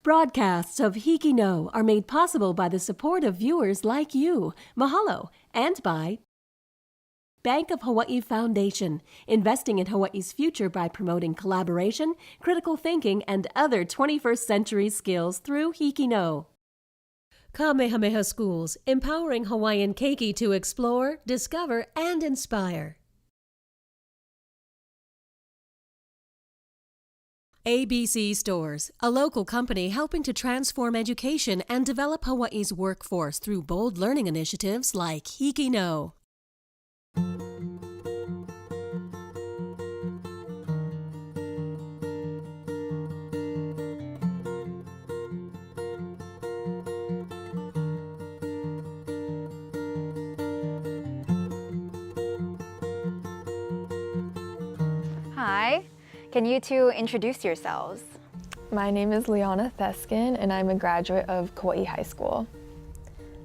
Broadcasts of HIKI NŌ are made possible by the support of viewers like you. Mahalo. And by Bank of Hawaii Foundation, investing in Hawaii's future by promoting collaboration, critical thinking, and other 21st century skills through HIKI NŌ. Kamehameha Schools, empowering Hawaiian keiki to explore, discover, and inspire. ABC Stores, a local company helping to transform education and develop Hawaii's workforce through bold learning initiatives like HIKI NŌ. Hi, can you two introduce yourselves? My name is Leanna Thesken, and I'm a graduate of Kauaʻi High School.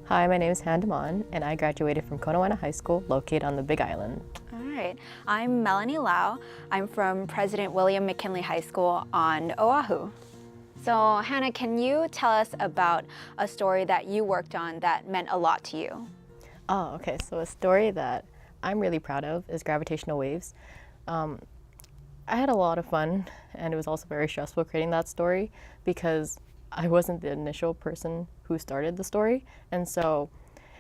Hi, my name is Dumon, and I graduated from Konawaena High School, located on the Big Island. All right, I'm Melanie Lau. I'm from President William McKinley High School on Oʻahu. So Hannah, can you tell us about a story that you worked on that meant a lot to you? Oh, okay, so a story that I'm really proud of is Gravitational Waves. I had a lot of fun, and it was also very stressful creating that story because I wasn't the initial person who started the story, and so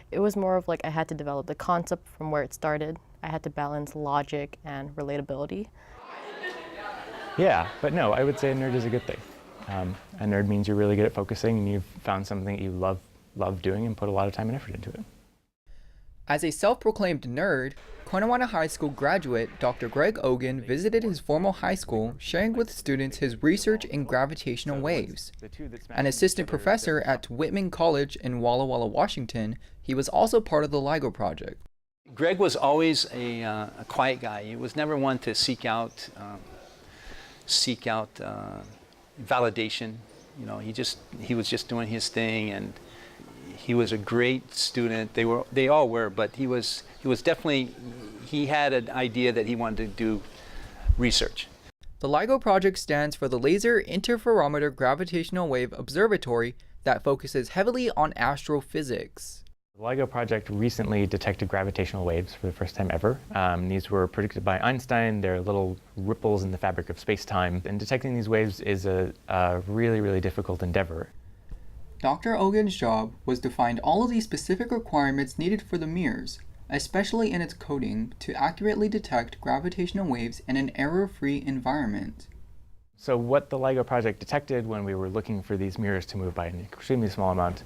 it was more of like I had to develop the concept from where it started. I had to balance logic and relatability. Yeah, but no, I would say a nerd is a good thing. A nerd means you're really good at focusing and you've found something that you love doing and put a lot of time and effort into it. As a self-proclaimed nerd, Konawaena High School graduate Dr. Greg Ogin visited his former high school, sharing with students his research in gravitational waves. An assistant professor at Whitman College in Walla Walla, Washington, he was also part of the LIGO project. Greg was always a quiet guy. He was never one to seek out validation. You know, he was just doing his thing, and he was a great student. They all were, but he was definitely, he had an idea that he wanted to do research. The LIGO project stands for the Laser Interferometer Gravitational Wave Observatory that focuses heavily on astrophysics. The LIGO project recently detected gravitational waves for the first time ever. These were predicted by Einstein. They're little ripples in the fabric of space-time. And detecting these waves is a really, really difficult endeavor. Dr. Ogin's job was to find all of the specific requirements needed for the mirrors, especially in its coding, to accurately detect gravitational waves in an error-free environment. So what the LIGO project detected when we were looking for these mirrors to move by an extremely small amount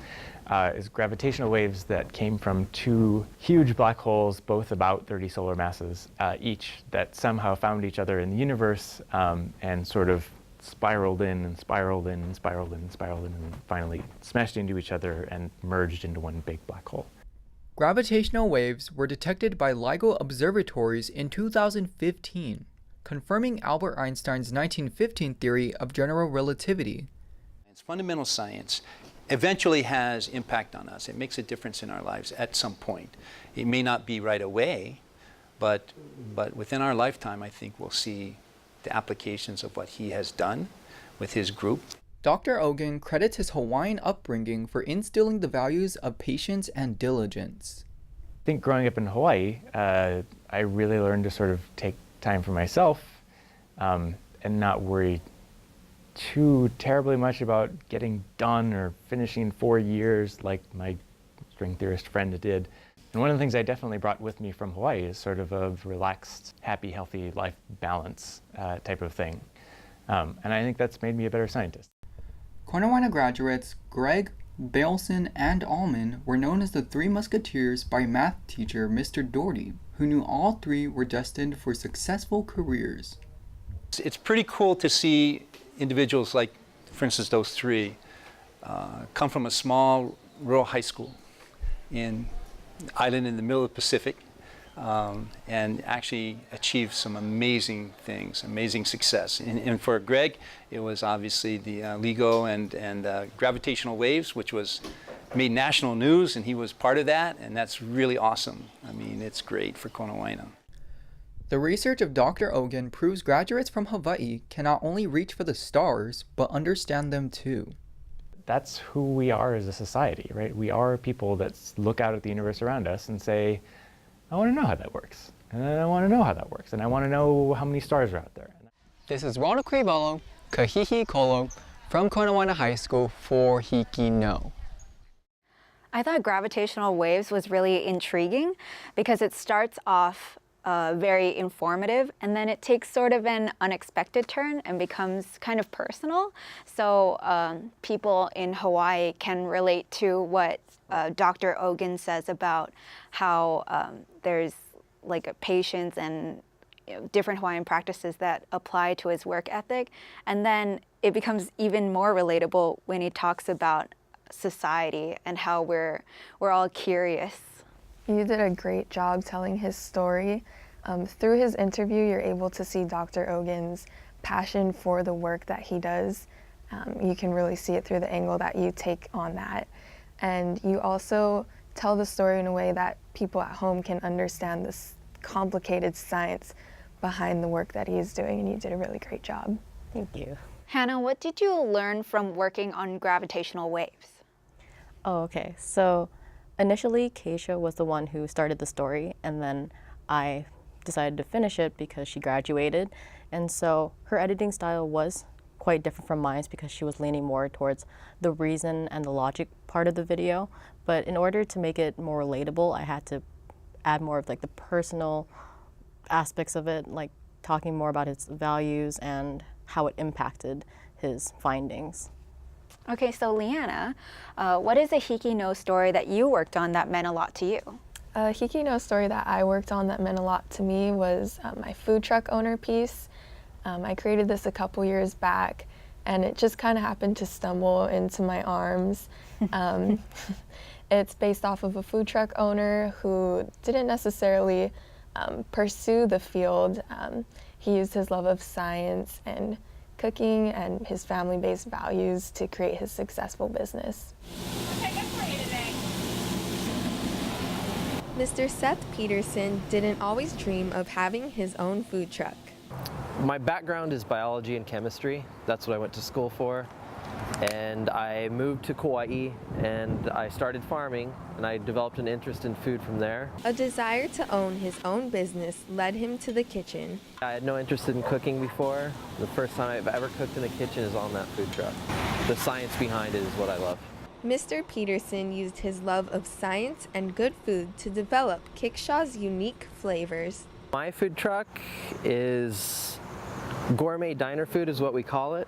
is gravitational waves that came from two huge black holes, both about 30 solar masses each, that somehow found each other in the universe and sort of spiraled in and spiraled in and spiraled in and spiraled in and finally smashed into each other and merged into one big black hole. Gravitational waves were detected by LIGO observatories in 2015, confirming Albert Einstein's 1915 theory of general relativity. It's fundamental science eventually has impact on us. It makes a difference in our lives at some point. It may not be right away, but within our lifetime, I think we'll see the applications of what he has done with his group. Dr. Ogin credits his Hawaiian upbringing for instilling the values of patience and diligence. I think growing up in Hawaii, I really learned to sort of take time for myself and not worry too terribly much about getting done or finishing in 4 years like my string theorist friend did. And one of the things I definitely brought with me from Hawaii is sort of a relaxed, happy, healthy life balance type of thing. And I think that's made me a better scientist. Konawaena graduates Greg, Baleson, and Allman were known as the Three Musketeers by math teacher Mr. Doherty, who knew all three were destined for successful careers. It's pretty cool to see individuals like, for instance, those three come from a small rural high school in island in the middle of the Pacific, and actually achieve some amazing things, amazing success. And for Greg, it was obviously the LIGO and gravitational waves, which made national news, and he was part of that, and that's really awesome. I mean, it's great for Konawaena. The research of Dr. Ogin proves graduates from Hawaii can not only reach for the stars, but understand them too. that's who we are as a society, right? We are people that look out at the universe around us and say, I want to know how that works. And I want to know how that works. And I want to know how many stars are out there. This is RONALD CRIVELLO-KAHIHIKOLO from Konawaena High School for HIKI NŌ. I thought Gravitational Waves was really intriguing because it starts off very informative, and then it takes sort of an unexpected turn and becomes kind of personal. So people in Hawaii can relate to what Dr. OGIN says about how there's like a patience and different Hawaiian practices that apply to his work ethic. And then it becomes even more relatable when he talks about society and how we're all curious. You did a great job telling his story. Through his interview, you're able to see Dr. Ogin's passion for the work that he does. You can really see it through the angle that you take on that. And you also tell the story in a way that people at home can understand this complicated science behind the work that he's doing, and you did a really great job. Thank you. Hannah, what did you learn from working on Gravitational Waves? Oh, okay. So initially, Keisha was the one who started the story, and then I decided to finish it because she graduated. And so her editing style was quite different from mine because she was leaning more towards the reason and the logic part of the video. But in order to make it more relatable, I had to add more of like the personal aspects of it, like talking more about his values and how it impacted his findings. Okay, so Leanna, what is a HIKI NŌ story that you worked on that meant a lot to you? A HIKI NŌ story that I worked on that meant a lot to me was my food truck owner piece. I created this a couple years back, and it just kind of happened to stumble into my arms. It's based off of a food truck owner who didn't necessarily pursue the field. He used his love of science and cooking and his family-based values to create his successful business. Mr. Seth Peterson didn't always dream of having his own food truck. My background is biology and chemistry. That's what I went to school for. And I moved to Kauaʻi and I started farming, and I developed an interest in food from there. A desire to own his own business led him to the kitchen. I had no interest in cooking before. The first time I've ever cooked in the kitchen is on that food truck. The science behind it is what I love. Mr. Peterson used his love of science and good food to develop Kickshaw's unique flavors. My food truck is gourmet diner food is what we call it.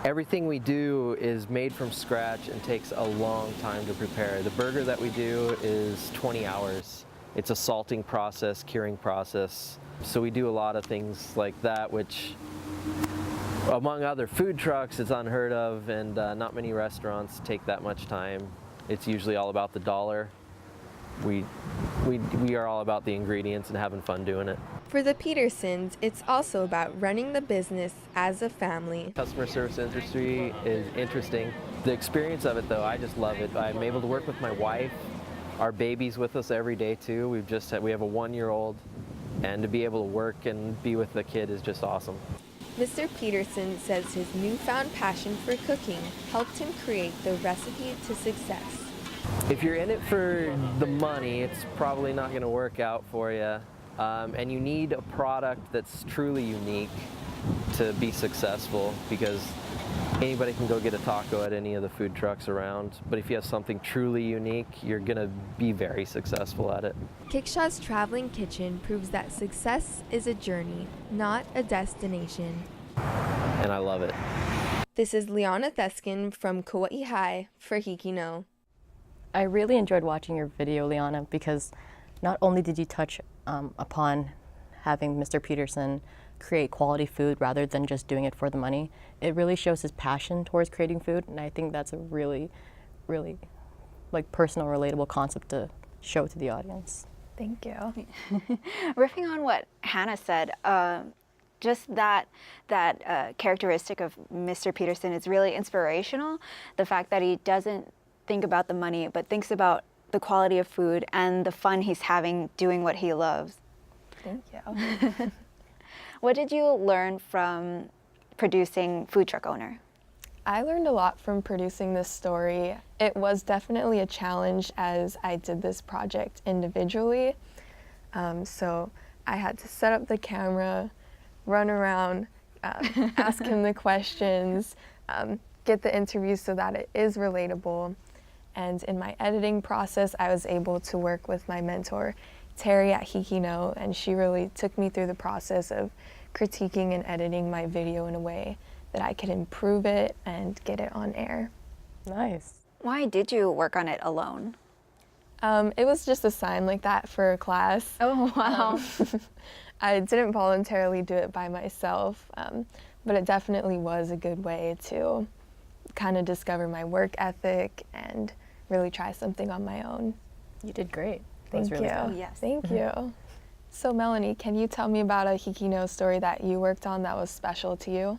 Everything we do is made from scratch and takes a long time to prepare. The burger that we do is 20 hours. It's a salting process, curing process. So we do a lot of things like that, which among other food trucks is unheard of, and not many restaurants take that much time. It's usually all about the dollar. We are all about the ingredients and having fun doing it. For the Petersons, it's also about running the business as a family. Customer service industry is interesting. The experience of it though, I just love it. I'm able to work with my wife. Our baby's with us every day too. We have a 1-year-old, and to be able to work and be with the kid is just awesome. Mr. Peterson says his newfound passion for cooking helped him create the recipe to success. If you're in it for the money, it's probably not going to work out for you. And you need a product that's truly unique to be successful, because anybody can go get a taco at any of the food trucks around. But if you have something truly unique, you're going to be very successful at it. Kickshaw's traveling kitchen proves that success is a journey, not a destination. And I love it. This is Leanna Thesken from Kauaʻi High for HIKI NŌ. I really enjoyed watching your video, Liana, because not only did you touch upon having Mr. Peterson create quality food rather than just doing it for the money, it really shows his passion towards creating food, and I think that's a really, really like personal, relatable concept to show to the audience. Thank you. Riffing on what Hannah said, just that characteristic of Mr. Peterson is really inspirational. The fact that he doesn't think about the money, but thinks about the quality of food and the fun he's having doing what he loves. Thank you. What did you learn from producing Food Truck Owner? I learned a lot from producing this story. It was definitely a challenge as I did this project individually. So I had to set up the camera, run around, ask him the questions, get the interviews so that it is relatable. And in my editing process, I was able to work with my mentor, Terry at HIKI NŌ, and she really took me through the process of critiquing and editing my video in a way that I could improve it and get it on air. Nice. Why did you work on it alone? It was just assigned like that for a class. Oh, wow. I didn't voluntarily do it by myself, but it definitely was a good way to kind of discover my work ethic and really try something on my own. You did great. Thank you. Oh, yes. Thank you. So Melanie, can you tell me about a HIKI NŌ story that you worked on that was special to you?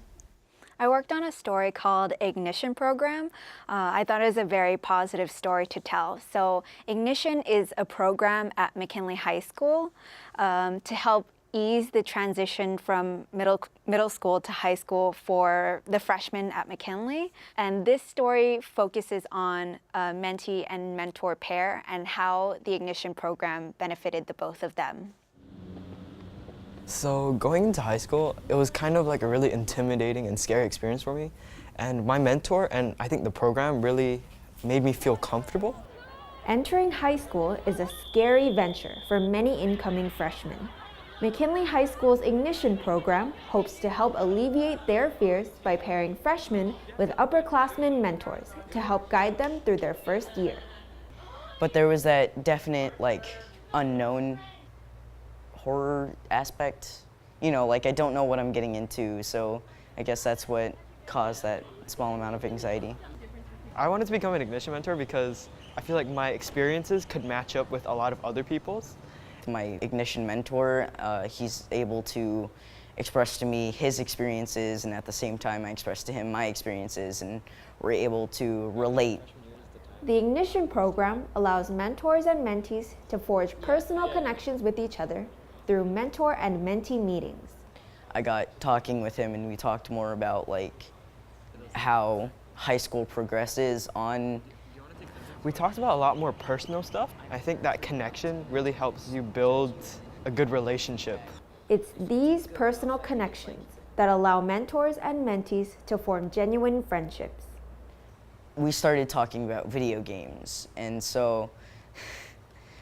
I worked on a story called Ignition Program. I thought it was a very positive story to tell. So Ignition is a program at McKinley High School to help ease the transition from middle school to high school for the freshmen at McKinley. And this story focuses on a mentee and mentor pair and how the Ignition Program benefited the both of them. So going into high school, it was kind of like a really intimidating and scary experience for me. And my mentor and I think the program really made me feel comfortable. Entering high school is a scary venture for many incoming freshmen. McKinley High School's Ignition program hopes to help alleviate their fears by pairing freshmen with upperclassmen mentors to help guide them through their first year. But there was that definite, unknown horror aspect. You know, I don't know what I'm getting into, so I guess that's what caused that small amount of anxiety. I wanted to become an Ignition mentor because I feel like my experiences could match up with a lot of other people's. My Ignition mentor, he's able to express to me his experiences, and at the same time I express to him my experiences, and we're able to relate. The Ignition program allows mentors and mentees to forge personal connections with each other through mentor and mentee meetings. I got talking with him and we talked more about how high school progresses on. We talked about a lot more personal stuff. I think that connection really helps you build a good relationship. It's these personal connections that allow mentors and mentees to form genuine friendships. We started talking about video games, and so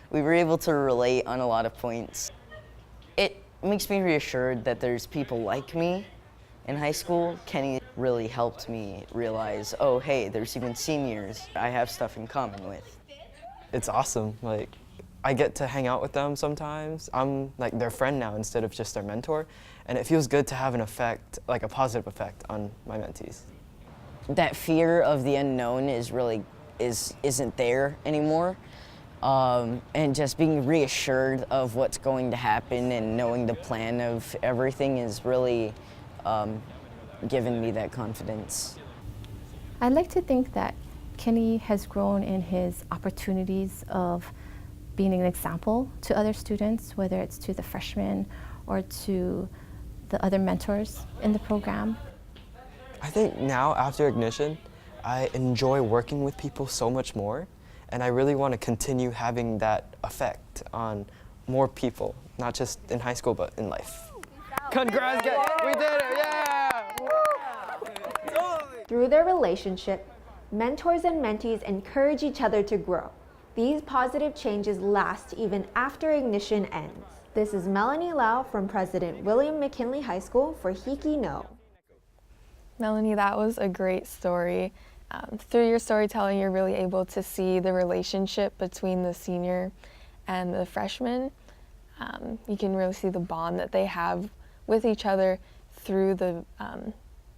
we were able to relate on a lot of points. It makes me reassured that there's people like me in high school. Kenny really helped me realize, oh, hey, there's even seniors I have stuff in common with. It's awesome. I get to hang out with them sometimes. I'm their friend now instead of just their mentor, and it feels good to have an effect, a positive effect on my mentees. That fear of the unknown isn't there anymore. And just being reassured of what's going to happen and knowing the plan of everything is really given me that confidence. I'd like to think that Kenny has grown in his opportunities of being an example to other students, whether it's to the freshmen or to the other mentors in the program. I think now, after Ignition, I enjoy working with people so much more, and I really want to continue having that effect on more people, not just in high school, but in life. Congrats, guys! We did it! Yeah! Through their relationship, mentors and mentees encourage each other to grow. These positive changes last even after Ignition ends. This is Melanie Lau from President William McKinley High School for HIKI NŌ. Melanie, that was a great story. Through your storytelling, you're really able to see the relationship between the senior and the freshman. You can really see the bond that they have with each other through the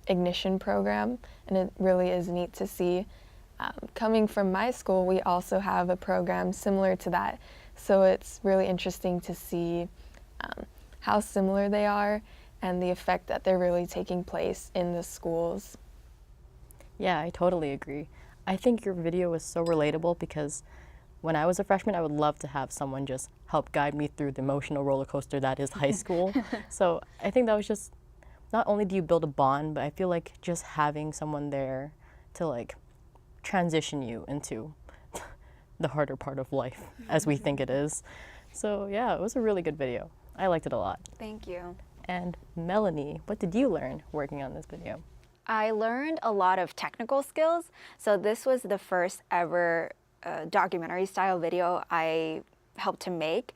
Ignition program, and it really is neat to see. Coming from my school, we also have a program similar to that, so it's really interesting to see how similar they are and the effect that they're really taking place in the schools. Yeah, I totally agree. I think your video was so relatable because when I was a freshman, I would love to have someone just help guide me through the emotional roller coaster that is high school. So I think that was just, not only do you build a bond, but I feel like just having someone there to like transition you into the harder part of life as we think it is. So yeah, it was a really good video. I liked it a lot. Thank you. And Melanie, what did you learn working on this video? I learned a lot of technical skills. So this was the first ever documentary style video I helped to make,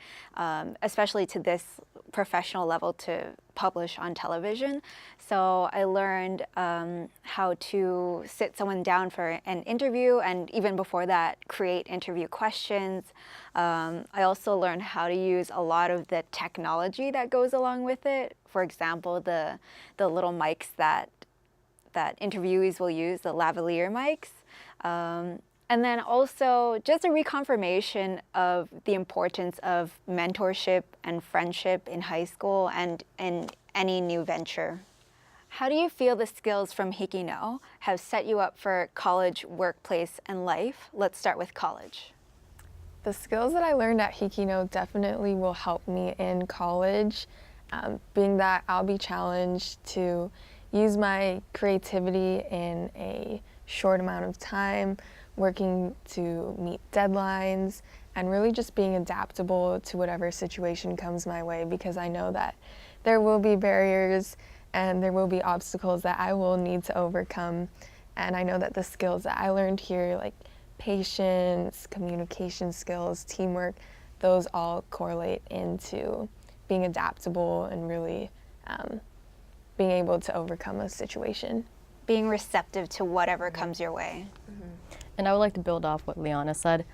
especially to this professional level to publish on television. So I learned how to sit someone down for an interview, and even before that, create interview questions. I also learned how to use a lot of the technology that goes along with it. For example, the little mics that interviewees will use, the lavalier mics. And then also just a reconfirmation of the importance of mentorship and friendship in high school and in any new venture. How do you feel the skills from HIKI NŌ have set you up for college, workplace, and life? Let's start with college. The skills that I learned at HIKI NŌ definitely will help me in college, being that I'll be challenged to use my creativity in a short amount of time, working to meet deadlines, and really just being adaptable to whatever situation comes my way, because I know that there will be barriers and there will be obstacles that I will need to overcome. And I know that the skills that I learned here, like patience, communication skills, teamwork, those all correlate into being adaptable and really being able to overcome a situation. Being receptive to whatever comes your way. And I would like to build off what Liana said.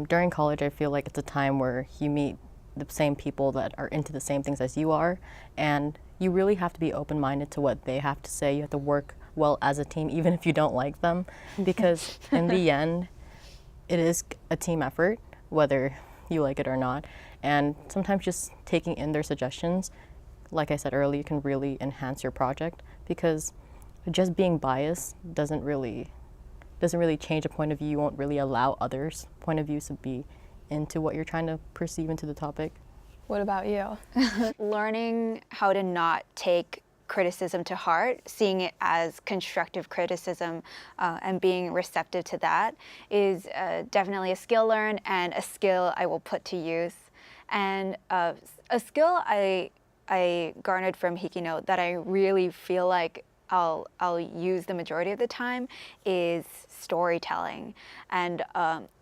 During college, I feel like it's a time where you meet the same people that are into the same things as you are, and you really have to be open-minded to what they have to say. You have to work well as a team, even if you don't like them, because in the end, it is a team effort, whether you like it or not. And sometimes just taking in their suggestions, like I said earlier, can really enhance your project, because just being biased doesn't really change a point of view. You won't really allow others' point of views to be into what you're trying to perceive into the topic. What about you? Learning how to not take criticism to heart, seeing it as constructive criticism, and being receptive to that is definitely a skill learned and a skill I will put to use. And a skill I garnered from HIKI NŌ that I really feel like I'll use the majority of the time is storytelling, and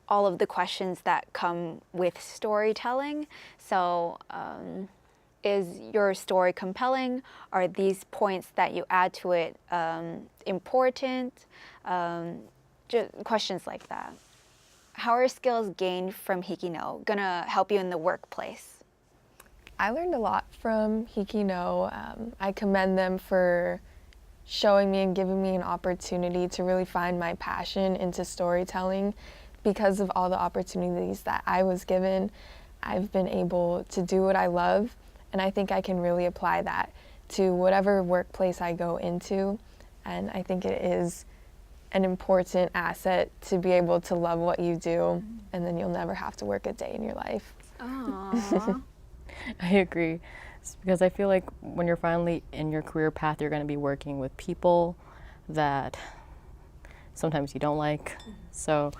all of the questions that come with storytelling. So is your story compelling? Are these points that you add to it important? Just questions like that. How are skills gained from HIKI NŌ gonna help you in the workplace? I learned a lot from HIKI NŌ. I commend them for showing me and giving me an opportunity to really find my passion into storytelling. Because of all the opportunities that I was given, I've been able to do what I love, and I think I can really apply that to whatever workplace I go into. And I think it is an important asset to be able to love what you do, and then you'll never have to work a day in your life. Aww. I agree. It's because I feel like when you're finally in your career path, you're going to be working with people that sometimes you don't like. So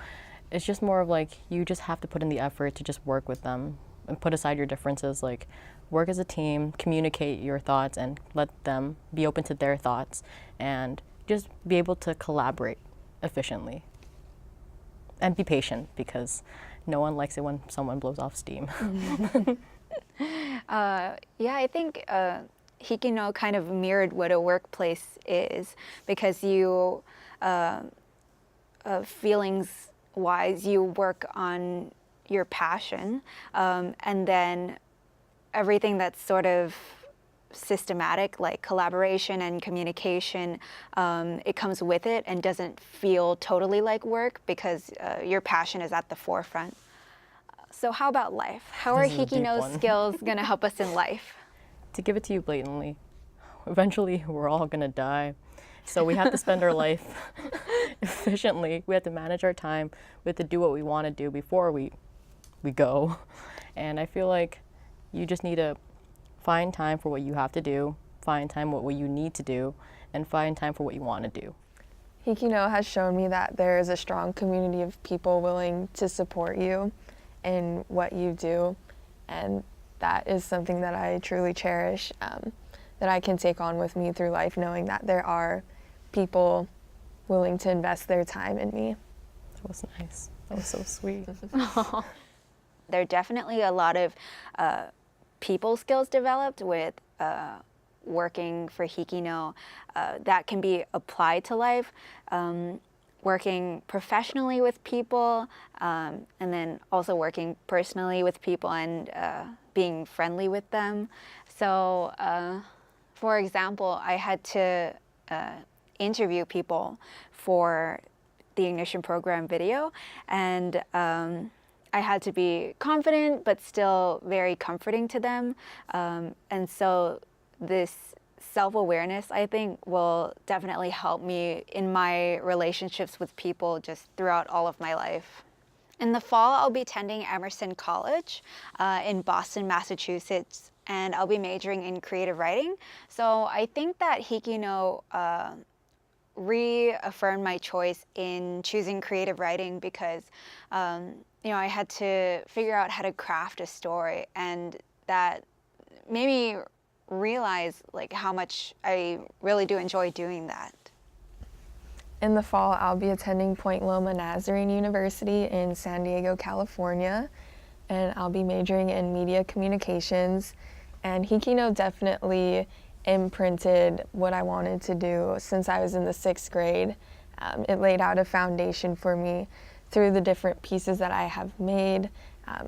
it's just more of like, you just have to put in the effort to just work with them and put aside your differences, like work as a team, communicate your thoughts and let them be open to their thoughts, and just be able to collaborate efficiently. And be patient, because no one likes it when someone blows off steam. Yeah, I think HIKI NŌ kind of mirrored what a workplace is, because you, feelings-wise, you work on your passion, and then everything that's sort of systematic, like collaboration and communication, it comes with it and doesn't feel totally like work, because your passion is at the forefront. So how about life? How are HIKI NŌ skills going to help us in life? To give it to you blatantly, eventually we're all going to die. So we have to spend our life efficiently. We have to manage our time. We have to do what we want to do before we go. And I feel like you just need to find time for what you have to do, find time for what you need to do, and find time for what you want to do. HIKI NŌ has shown me that there is a strong community of people willing to support you in what you do, and that is something that I truly cherish, that I can take on with me through life, knowing that there are people willing to invest their time in me. That was nice. That was so sweet. There are definitely a lot of people skills developed with working for HIKI NŌ that can be applied to life. Working professionally with people, and then also working personally with people and being friendly with them. So, for example, I had to interview people for the Ignition program video, and I had to be confident but still very comforting to them. And so this self-awareness, I think, will definitely help me in my relationships with people just throughout all of my life. In the fall, I'll be attending Emerson College in Boston, Massachusetts, and I'll be majoring in creative writing. So I think that HIKI NŌ reaffirmed my choice in choosing creative writing because you know, I had to figure out how to craft a story, and that made me realize like how much I really do enjoy doing that. In the fall, I'll be attending Point Loma Nazarene University in San Diego, California, and I'll be majoring in media communications. And HIKI NŌ definitely imprinted what I wanted to do since I was in the 6th grade. It laid out a foundation for me through the different pieces that I have made.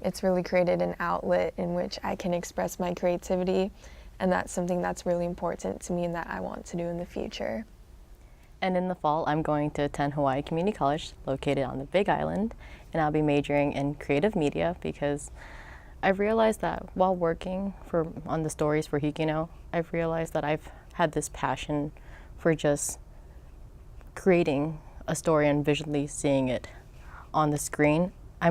It's really created an outlet in which I can express my creativity, and that's something that's really important to me and that I want to do in the future. And in the fall, I'm going to attend Hawaiʻi Community College, located on the Big Island, and I'll be majoring in creative media because I've realized that while working on the stories for HIKI NŌ, I've realized that I've had this passion for just creating a story and visually seeing it on the screen. I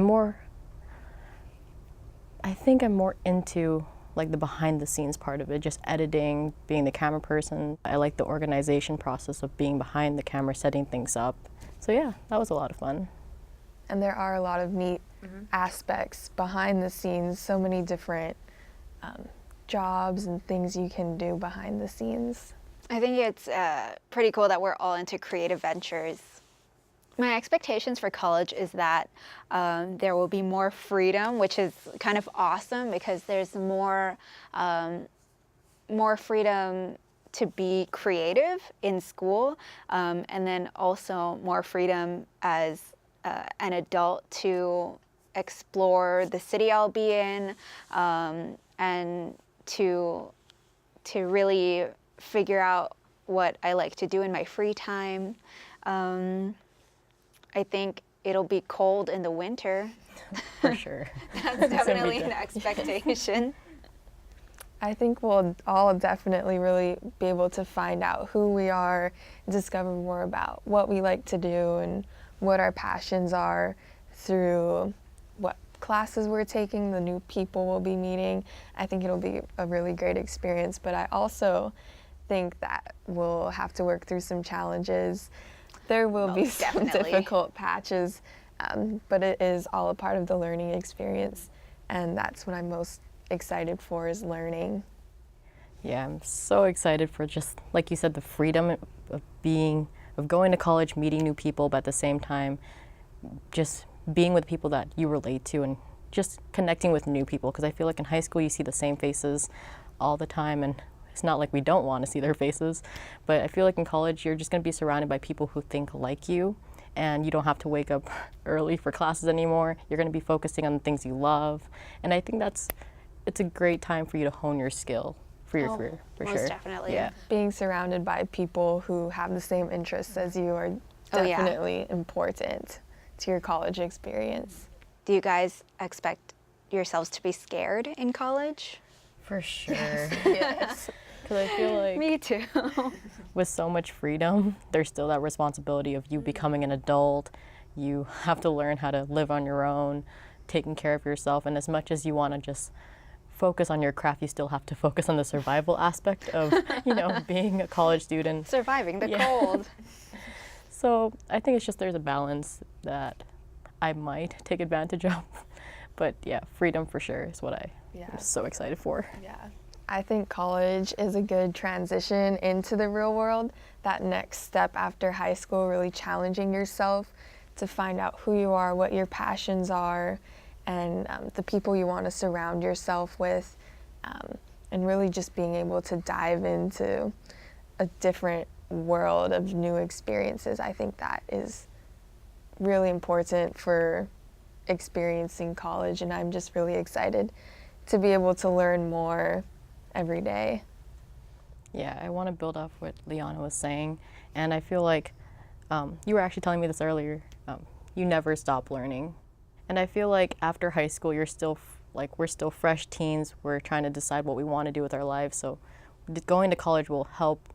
think I'm more into like the behind the scenes part of it, just editing, being the camera person. I like the organization process of being behind the camera, setting things up. So yeah, that was a lot of fun. And there are a lot of neat aspects behind the scenes, so many different jobs and things you can do behind the scenes. I think it's pretty cool that we're all into creative ventures. My expectations for college is that there will be more freedom, which is kind of awesome because there's more freedom to be creative in school, and then also more freedom as an adult to explore the city I'll be in, and to really figure out what I like to do in my free time. I think it'll be cold in the winter. For sure. That's definitely an expectation. I think we'll all definitely really be able to find out who we are, discover more about what we like to do and what our passions are through what classes we're taking, the new people we'll be meeting. I think it'll be a really great experience, but I also think that we'll have to work through some challenges. There will be some difficult patches, but it is all a part of the learning experience, and that's what I'm most excited for, is learning. Yeah, I'm so excited for just, like you said, the freedom of going to college, meeting new people, but at the same time, just being with people that you relate to and just connecting with new people, because I feel like in high school you see the same faces all the time, and it's not like we don't want to see their faces, but I feel like in college you're just going to be surrounded by people who think like you, and you don't have to wake up early for classes anymore. You're going to be focusing on the things you love, and I think it's a great time for you to hone your skill for your career, for sure. Most definitely. Yeah. Being surrounded by people who have the same interests as you are definitely important to your college experience. Do you guys expect yourselves to be scared in college? For sure. Yes. Because I feel like Me too. with so much freedom, there's still that responsibility of you becoming an adult. You have to learn how to live on your own, taking care of yourself, and as much as you want to just focus on your craft, you still have to focus on the survival aspect of, being a college student. Surviving the cold. So I think it's just there's a balance that I might take advantage of. But yeah, freedom for sure is what I'm so excited for. Yeah. I think college is a good transition into the real world. That next step after high school, really challenging yourself to find out who you are, what your passions are, and the people you want to surround yourself with, and really just being able to dive into a different world of new experiences. I think that is really important for experiencing college, and I'm just really excited to be able to learn more every day. Yeah, I want to build off what Leanna was saying, and I feel like you were actually telling me this earlier, you never stop learning. And I feel like after high school, we're still fresh teens, we're trying to decide what we want to do with our lives, so going to college will help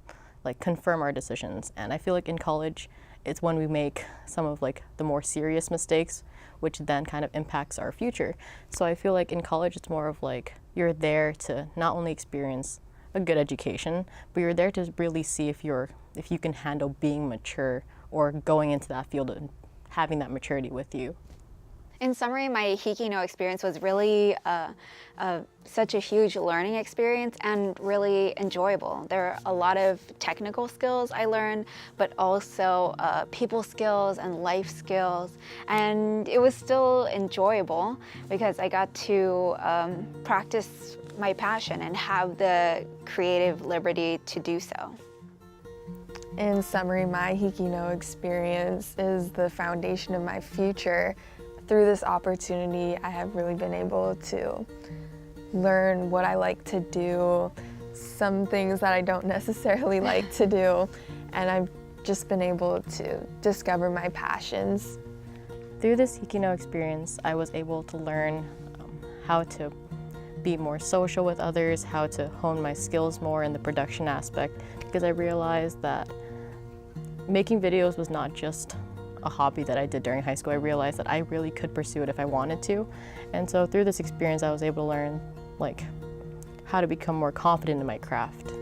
confirm our decisions. And I feel like in college, it's when we make some of the more serious mistakes, which then kind of impacts our future. So I feel like in college, it's more of you're there to not only experience a good education, but you're there to really see if you can handle being mature or going into that field and having that maturity with you. In summary, my HIKI NŌ experience was really such a huge learning experience and really enjoyable. There are a lot of technical skills I learned, but also people skills and life skills. And it was still enjoyable because I got to practice my passion and have the creative liberty to do so. In summary, my HIKI NŌ experience is the foundation of my future. Through this opportunity, I have really been able to learn what I like to do, some things that I don't necessarily like to do, and I've just been able to discover my passions. Through this HIKI NŌ experience, I was able to learn how to be more social with others, how to hone my skills more in the production aspect, because I realized that making videos was not just a hobby that I did during high school. I realized that I really could pursue it if I wanted to. And so through this experience, I was able to learn how to become more confident in my craft.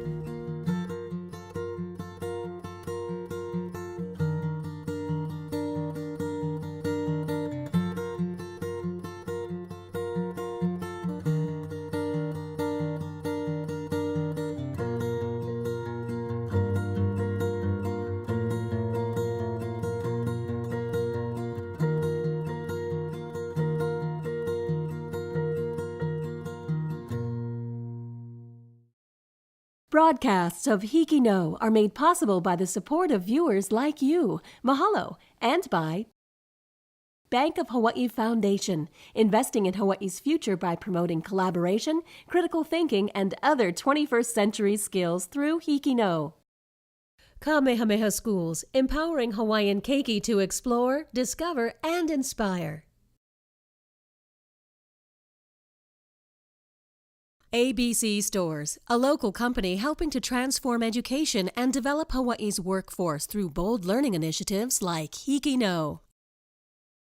Broadcasts of HIKI NŌ are made possible by the support of viewers like you. Mahalo. And by Bank of Hawaii Foundation, investing in Hawaii's future by promoting collaboration, critical thinking, and other 21st century skills through HIKI NŌ. Kamehameha Schools, empowering Hawaiian keiki to explore, discover, and inspire. ABC Stores, a local company helping to transform education and develop Hawaii's workforce through bold learning initiatives like HIKI NŌ.